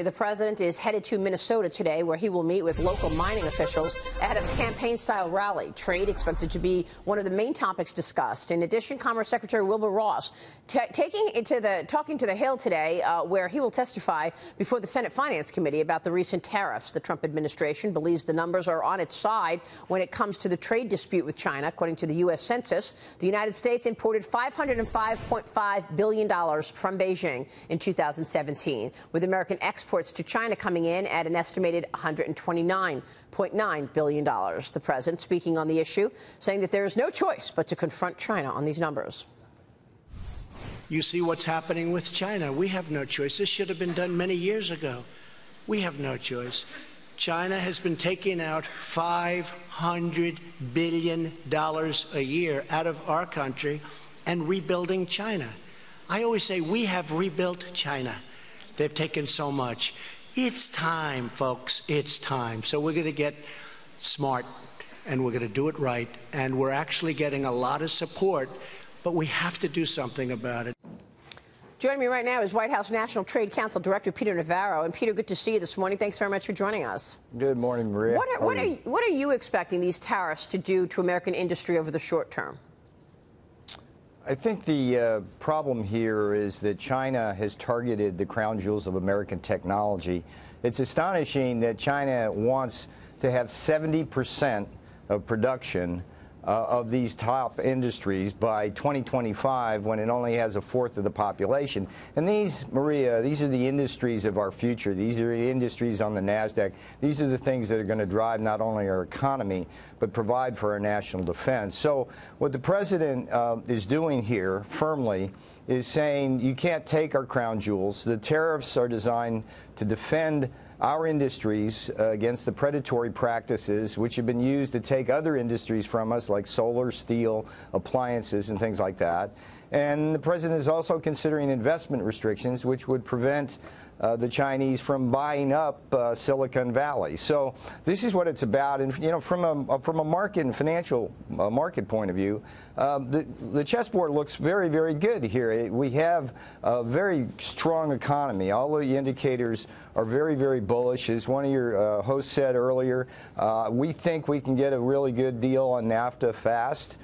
The president is headed to Minnesota today, where he will meet with local mining officials ahead of a campaign-style rally. Trade expected to be one of the main topics discussed. In addition, Commerce Secretary Wilbur Ross talking to the Hill today, where he will testify before the Senate Finance Committee about the recent tariffs. The Trump administration believes the numbers are on its side when it comes to the trade dispute with China. According to the U.S. Census, the United States imported $505.5 billion from Beijing in 2017, with American exports to China coming in at an estimated $129.9 billion. The president speaking on the issue, saying that there is no choice but to confront China on these numbers. You see what's happening with China. We have no choice. This should have been done many years ago. We have no choice. China has been taking out $500 billion a year out of our country and rebuilding China. I always say we have rebuilt China. They've taken so much. It's time, folks. It's time. So we're going to get smart, and we're going to do it right. And we're actually getting a lot of support, but we have to do something about it. Joining me right now is White House National Trade Council Director Peter Navarro. And Peter, good to see you this morning. Thanks very much for joining us. Good morning, Maria. What are you expecting these tariffs to do to American industry over the short term? I think the problem here is that China has targeted the crown jewels of American technology. It's astonishing that China wants to have 70% of production of these top industries by 2025, when it only has a fourth of the population. And these, Maria, these are the industries of our future. These are the industries on the NASDAQ. These are the things that are going to drive not only our economy, but provide for our national defense. So what the president is doing here firmly is saying you can't take our crown jewels. The tariffs are designed to defend our industries against the predatory practices which have been used to take other industries from us, like solar, steel, appliances, and things like that. And the president is also considering investment restrictions which would prevent the Chinese from buying up Silicon Valley. So this is what it's about. And you know, from a market and financial market point of view, the chessboard looks very, very good here. We have a very strong economy. All of the indicators are very, very bullish. As one of your hosts said earlier, we think we can get a really good deal on NAFTA fast.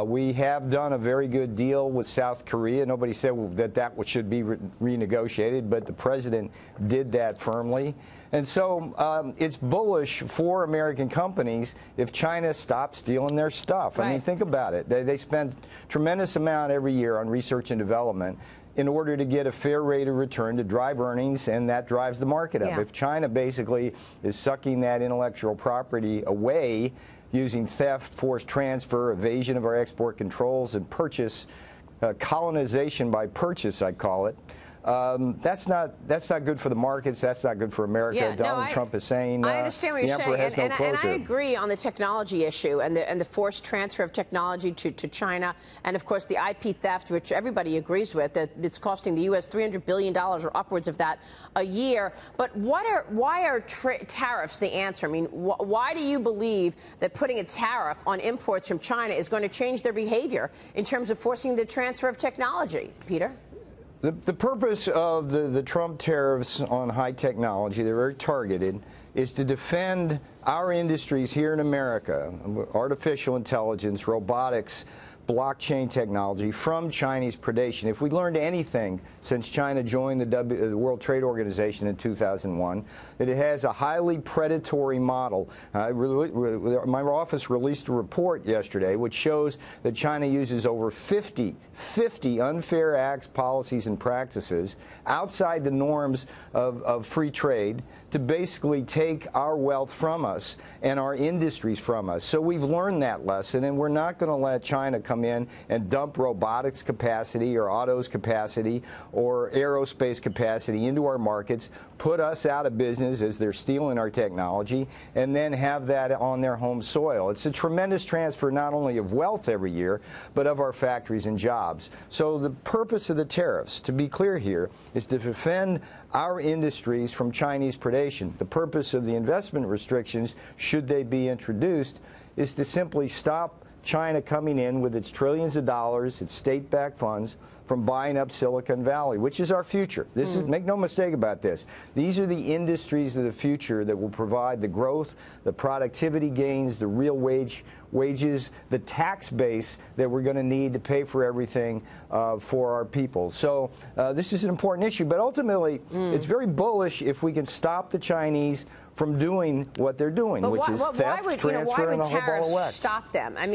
We have done a very good deal with South Korea. Nobody said that should be renegotiated, but the president did that firmly. And so it's bullish for American companies if China stops stealing their stuff. Right. I mean, think about it. They spend tremendous amount every year on research and development in order to get a fair rate of return to drive earnings, and that drives the market up. Yeah. If China basically is sucking that intellectual property away using theft, forced transfer, evasion of our export controls, and purchase, colonization by purchase, I call it. That's not good for the markets. That's not good for America. Yeah, Donald Trump is saying I understand what you're saying, and I agree on the technology issue and the forced transfer of technology to China, and of course the IP theft, which everybody agrees with, that it's costing the U.S. $300 billion or upwards of that a year. But why are tariffs the answer? I mean, why do you believe that putting a tariff on imports from China is going to change their behavior in terms of forcing the transfer of technology, Peter? The purpose of the Trump tariffs on high technology, they're very targeted, is to defend our industries here in America, artificial intelligence, robotics, blockchain technology, from Chinese predation. If we learned anything since China joined the World Trade Organization in 2001, that it has a highly predatory model. My office released a report yesterday which shows that China uses over 50 unfair acts, policies, and practices outside the norms of free trade to basically take our wealth from us and our industries from us. So we've learned that lesson, and we're not going to let China come in and dump robotics capacity or autos capacity or aerospace capacity into our markets, put us out of business as they're stealing our technology, and then have that on their home soil. It's a tremendous transfer not only of wealth every year, but of our factories and jobs. So the purpose of the tariffs, to be clear here, is to defend our industries from Chinese predation. The purpose of the investment restrictions, should they be introduced, is to simply stop China coming in with its trillions of dollars, its state-backed funds, from buying up Silicon Valley, which is our future. This is, make no mistake about this. These are the industries of the future that will provide the growth, the productivity gains, the real wages, the tax base that we're going to need to pay for everything for our people. So this is an important issue, but ultimately it's very bullish if we can stop the Chinese from doing what they're doing, which is theft, transfer, and a whole ball of wax. Stop them? I mean,